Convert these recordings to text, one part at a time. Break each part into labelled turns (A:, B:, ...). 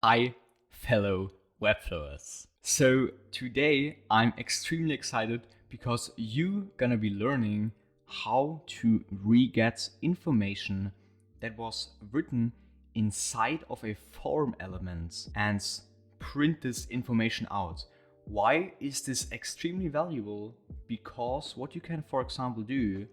A: Hi, fellow Webflowers. So today I'm extremely excited because you're gonna be learning how to re-get information that was written inside of a form element and print this information out. Why is this extremely valuable? Because what you can, for example, do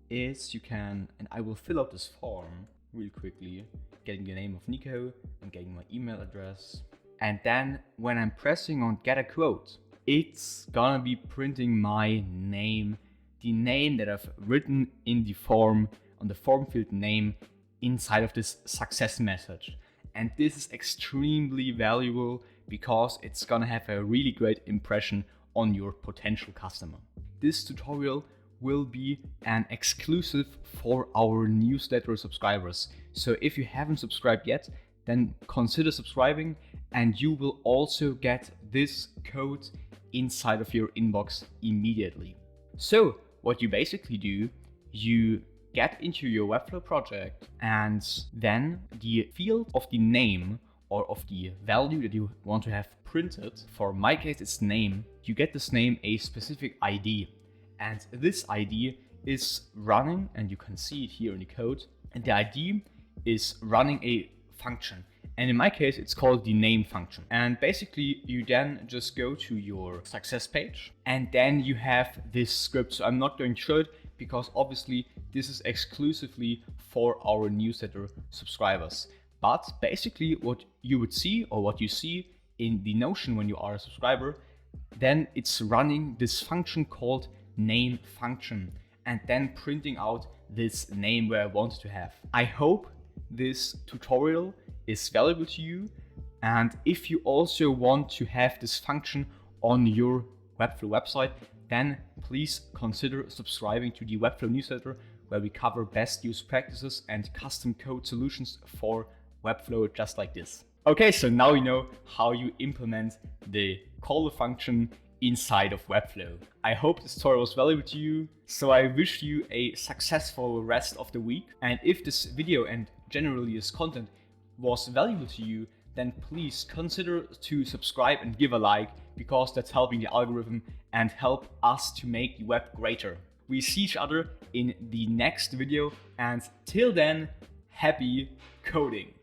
A: is you can, and I will fill out this form real quickly, getting the name of Nico and getting my email address. And then when I'm pressing on get a quote, it's gonna be printing my name, the name that I've written in the form, on the form field name inside of this success message. And this is extremely valuable because it's gonna have a really great impression on your potential customer. This tutorial will be an exclusive for our newsletter subscribers. So if you haven't subscribed yet, then consider subscribing and you will also get this code inside of your inbox immediately. So what you basically do, you get into your Webflow project and then the field of the name or of the value that you want to have printed, for my case it's name, you get this name a specific ID. And this ID is running, and you can see it here in the code, and the ID is running a function. And in my case, it's called the name function. And basically you then just go to your success page and then you have this script. So I'm not going to show it because obviously this is exclusively for our newsletter subscribers. But basically what you would see, or what you see in the Notion when you are a subscriber, then it's running this function called name function and then printing out this name where I want to have. I hope this tutorial is valuable to you, and if you also want to have this function on your Webflow website, then please consider subscribing to the Webflow newsletter where we cover best use practices and custom code solutions for Webflow just like this. Okay, so now you know how you implement the call function inside of Webflow. I hope this tutorial was valuable to you, so I wish you a successful rest of the week. And if this video and generally this content was valuable to you, then please consider to subscribe and give a like, because that's helping the algorithm and help us to make the web greater. We see each other in the next video, and till then, happy coding!